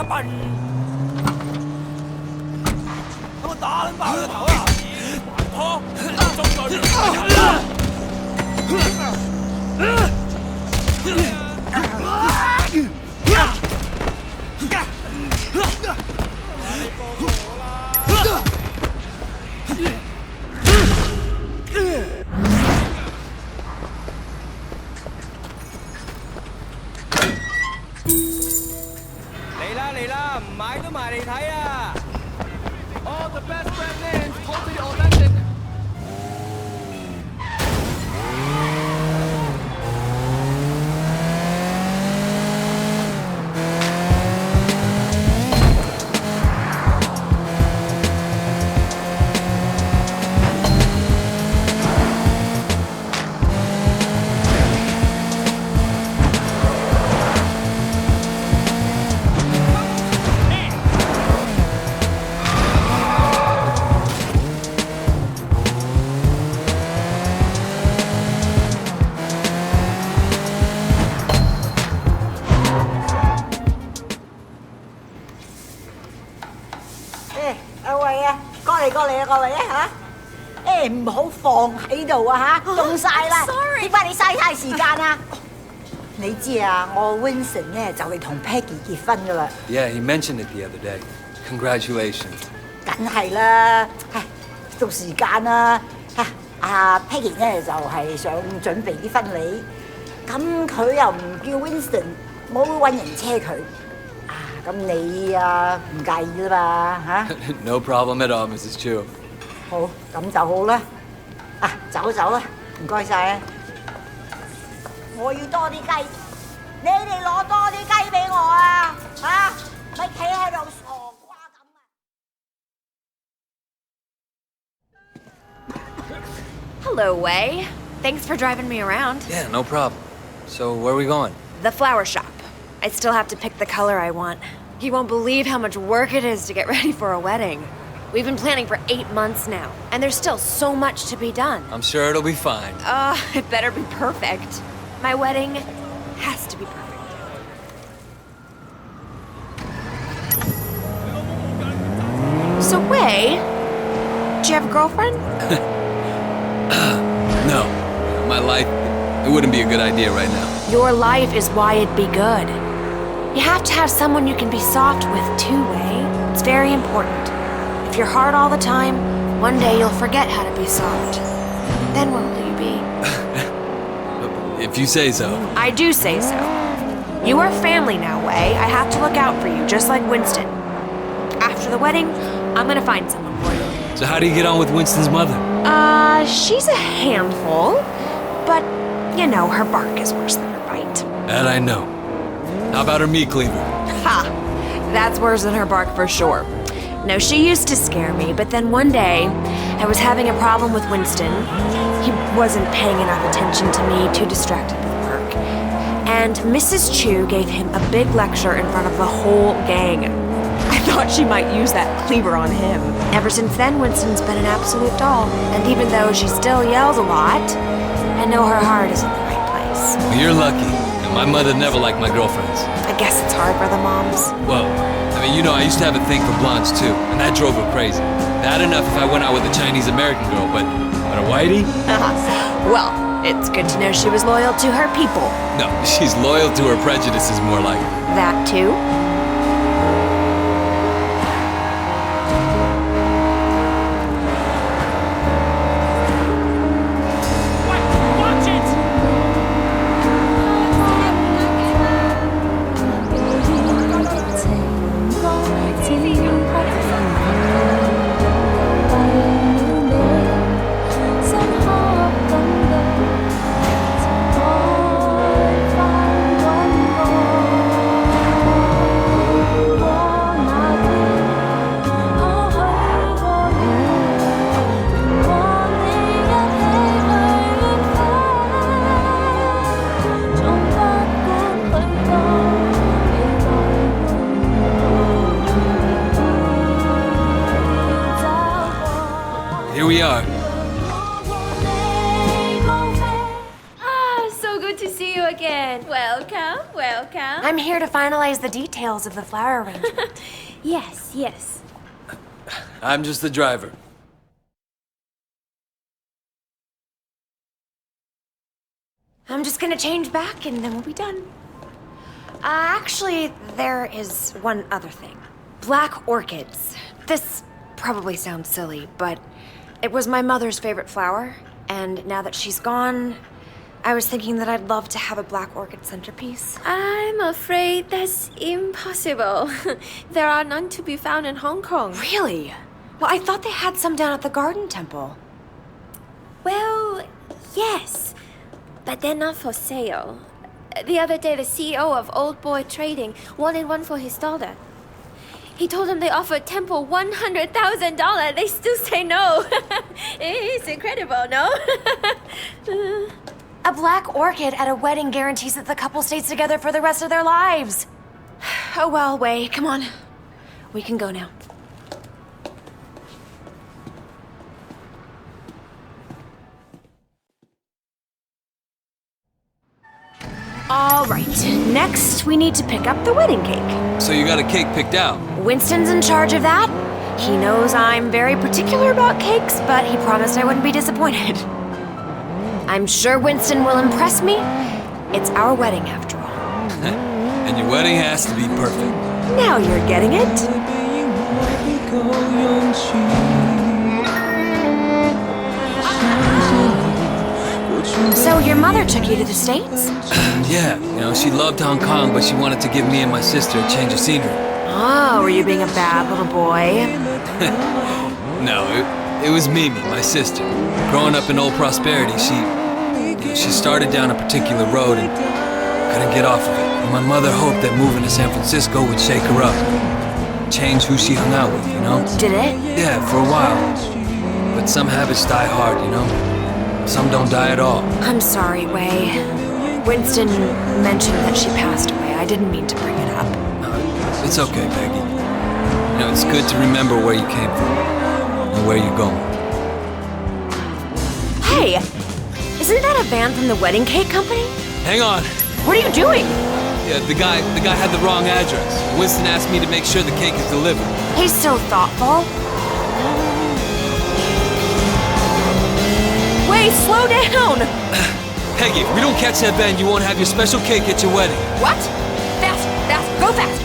笨！有冇打撚爆佢個頭啊？拖！中隊人啊！嚟啦，唔買都埋嚟睇啊 All the best brand names, totally authentic. Sorry. 唔好放喺度啊嚇，凍晒啦！點解你嘥太時間啊？你知啊，我 Winston 咧就嚟同 Peggy 結婚噶啦。Yeah, he mentioned it the other day. Congratulations. 梗係啦，到時間啦。阿 Peggy 咧就係想準備啲婚禮，咁佢又唔叫 Winston，我會揾人車佢。咁你唔介意啦嘛嚇？No problem at all, Mrs. Chu. 好，咁就好啦。走啦，唔該晒啊！我要多啲雞，你哋攞多啲雞俾我啊！咪企喺度傻瓜咁啊 Hello, Wei. Thanks for driving me around. Yeah, no problem. So, where are we going? The flower shop. I still have to pick the color I want. You won't believe how much work it is to get ready for a wedding. We've been planning for 8 months now, and there's still so much to be done. I'm sure it'll be fine. It better be perfect. My wedding has to be perfect. So, Wei, do you have a girlfriend? No. My life, it wouldn't be a good idea right now. Your life is why it'd be good. You have to have someone you can be soft with too, Wei. It's very important. If you're hard all the time, one day you'll forget how to be soft. Then where will you be? If you say so. I do say so. You are family now, Wei. I have to look out for you, just like Winston. After the wedding, I'm gonna find someone for you. So how do you get on with Winston's mother? She's a handful, but, you know, her bark is worse than her bite. That I know. How about her meat cleaver? Ha! That's worse than her bark for sure. No, she used to scare me, but then one day, I was having a problem with Winston. He wasn't paying enough attention to me, too distracted with work. And Mrs. Chu gave him a big lecture in front of the whole gang. I thought she might use that cleaver on him. Ever since then, Winston's been an absolute doll. And even though she still yells a lot, I know her heart is in the right place. Well, you're lucky. My mother never liked my girlfriends. I guess it's hard for the moms. Well, I mean, you know, I used to have a thing for blondes too, and that drove her crazy. Bad enough if I went out with a Chinese-American girl, but a whitey? Well, it's good to know she was loyal to her people. No, she's loyal to her prejudices, more like. That too? I'm here to finalize the details of the flower arrangement. Yes, yes. I'm just the driver. I'm just gonna change back and then we'll be done. Actually, there is one other thing. Black orchids. This probably sounds silly, but it was my mother's favorite flower, and now that she's gone, I was thinking that I'd love to have a black orchid centerpiece. I'm afraid that's impossible. There are none to be found in Hong Kong. Really? Well, I thought they had some down at the Garden Temple. Well, yes, but they're not for sale. The other day, the CEO of Old Boy Trading wanted one for his daughter. He told them they offered Temple $100,000. They still say no. It's incredible, no? A black orchid at a wedding guarantees that the couple stays together for the rest of their lives. Oh well, Wei, come on. We can go now. All right, next we need to pick up the wedding cake. So you got a cake picked out? Winston's in charge of that. He knows I'm very particular about cakes, but he promised I wouldn't be disappointed. I'm sure Winston will impress me. It's our wedding after all. And your wedding has to be perfect. Now you're getting it. So your mother took you to the States? Yeah, you know, she loved Hong Kong, but she wanted to give me and my sister a change of scenery. Oh, were you being a bad little boy? No, it was Mimi, my sister. Growing up in Old Prosperity, she started down a particular road and couldn't get off of it. And my mother hoped that moving to San Francisco would shake her up. Change who she hung out with, you know? Did it? Yeah, for a while. But some habits die hard, you know? Some don't die at all. I'm sorry, Wei. Winston mentioned that she passed away. I didn't mean to bring it up. It's okay, Peggy. You know, it's good to remember where you came from and where you're going. Hey! Isn't that a van from the wedding cake company? Hang on. What are you doing? Yeah, the guy had the wrong address. Winston asked me to make sure the cake is delivered. He's so thoughtful. Wait, slow down! Peggy, if we don't catch that van, you won't have your special cake at your wedding. What? Fast, fast, go fast!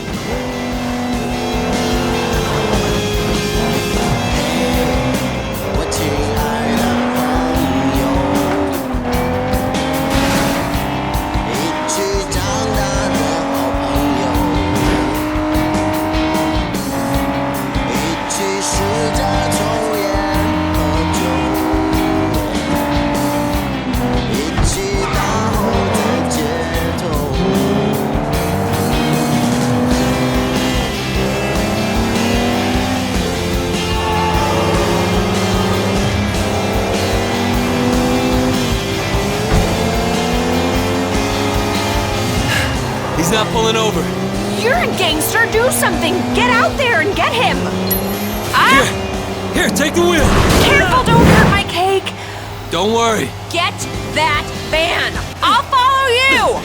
He's not pulling over. You're a gangster, do something! Get out there and get him! Here, take the wheel. Careful, don't hurt my cake! Don't worry. Get that van! I'll follow you!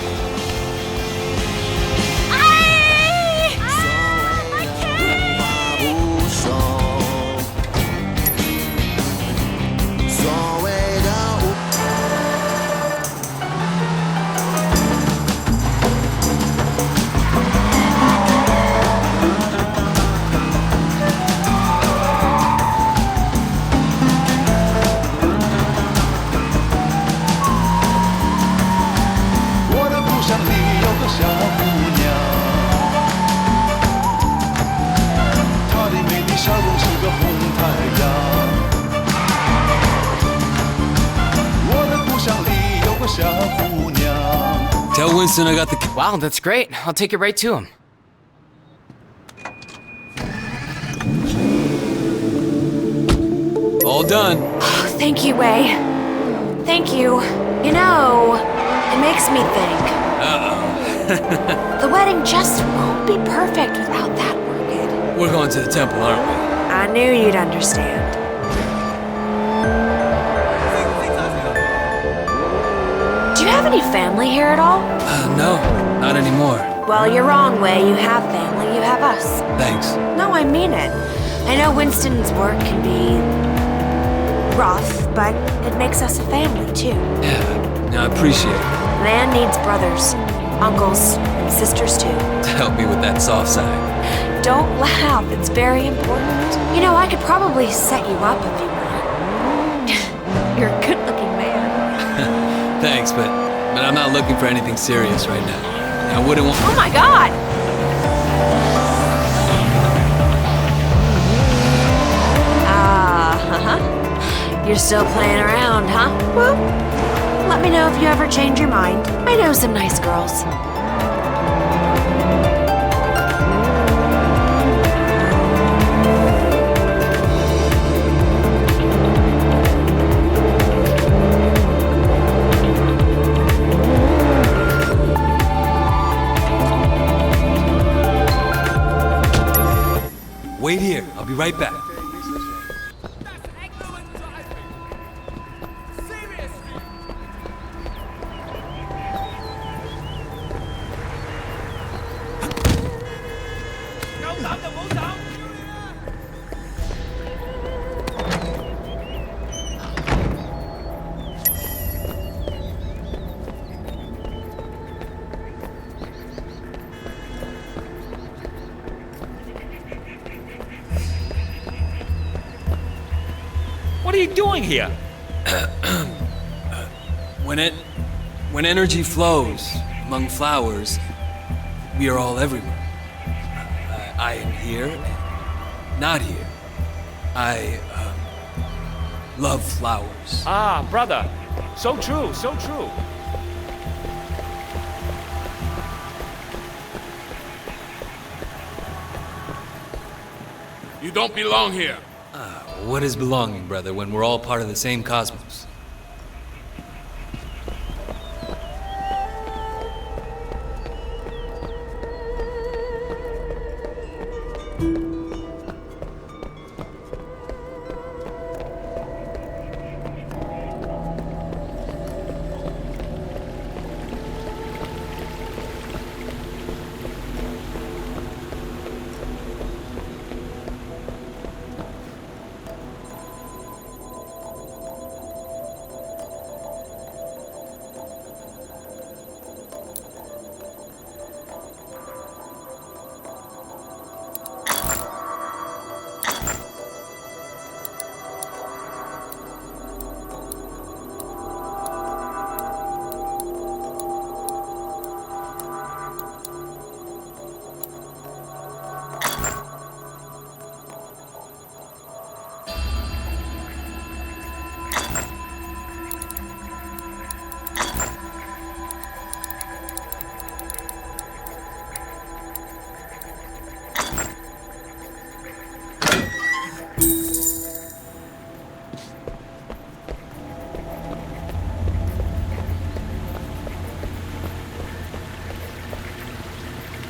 My cake! Tell Winston I got the... Wow, that's great. I'll take it right to him. All done. Thank you, Wei. Thank you. You know, it makes me think. Uh-oh. The wedding just won't be perfect without that orchid. We're going to the temple, aren't we? I knew you'd understand. Do you have any family here at all? No, not anymore. Well, you're wrong, Wei. You have family, you have us. Thanks. No, I mean it. I know Winston's work can be rough, but it makes us a family, too. Yeah, no, I appreciate it. Man needs brothers, uncles, and sisters, too. Help me with that soft side. Don't laugh, it's very important. You know, I could probably set you up if you want. You're a good-looking man. Thanks, but I'm not looking for anything serious right now. I wouldn't want... Oh my god! You're still playing around, huh? Well, let me know if you ever change your mind. I know some nice girls. Wait here. I'll be right back. That's excellent driving. Seriously. Go down the wall down. What are you doing here? When energy flows among flowers, we are all everywhere. I am here and not here. I love flowers. Ah, brother. So true, so true. You don't belong here. What is belonging, brother, when we're all part of the same cosmos?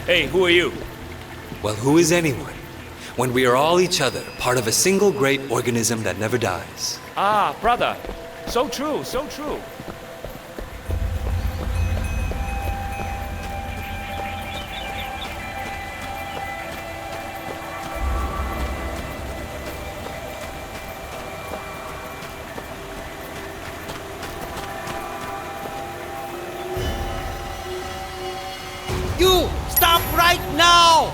Hey, who are you? Well, who is anyone when we are all each other, part of a single great organism that never dies? Ah, brother. So true, so true. You stop right now.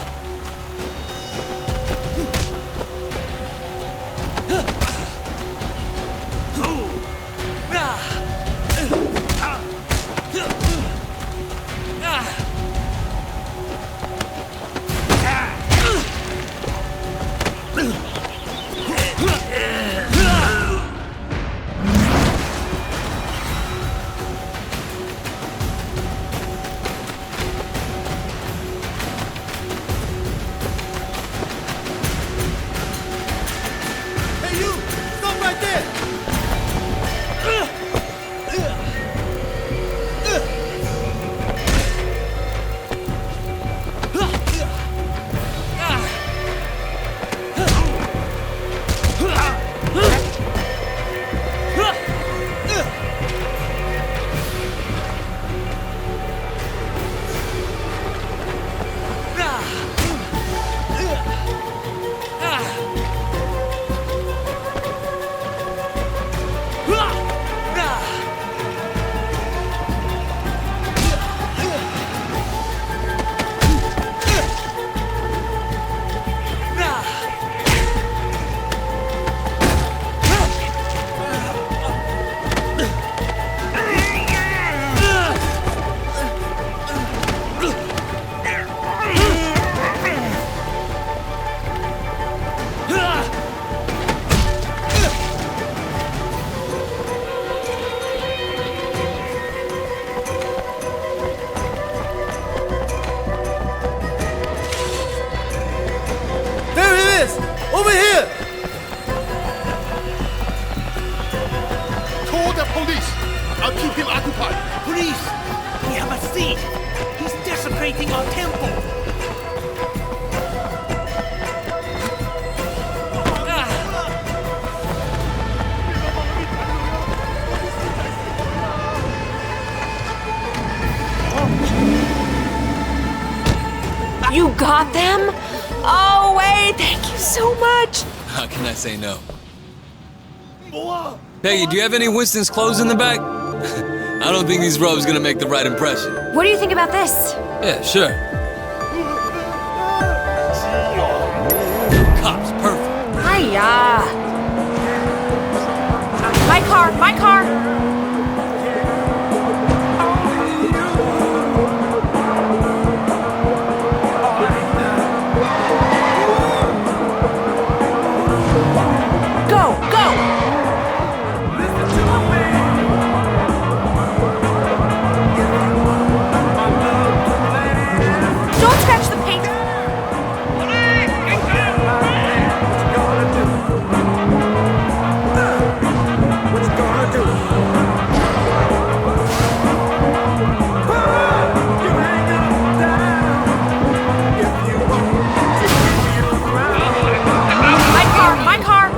got them? Oh, wait, thank you so much. How can I say no? Peggy, do you have any Winston's clothes in the back? I don't think these robes gonna make the right impression. What do you think about this? Yeah, sure. Cops, perfect. Hiya. My car, my car. Go, go. Don't scratch the paint. My car, my car.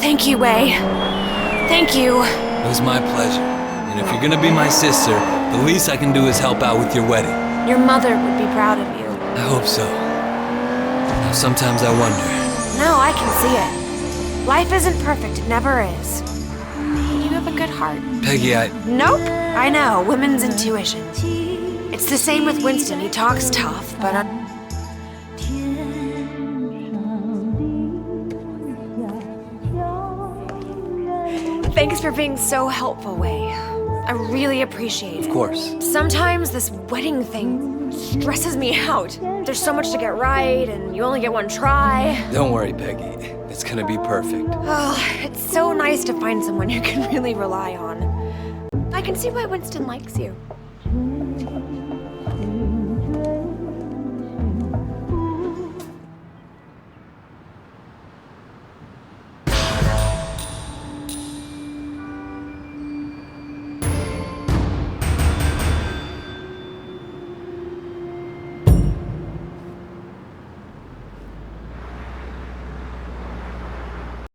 Thank you, Wei. Thank you. It was my pleasure. And if you're gonna be my sister, the least I can do is help out with your wedding. Your mother would be proud of you. I hope so. Sometimes I wonder. No, I can see it. Life isn't perfect, it never is. But you have a good heart. Peggy, Nope. I know, women's intuition. It's the same with Winston. He talks tough, but... Thanks for being so helpful, Wei. I really appreciate it. Of course. Sometimes this wedding thing stresses me out. There's so much to get right, and you only get one try. Don't worry, Peggy. It's gonna be perfect. Oh, it's so nice to find someone you can really rely on. I can see why Winston likes you.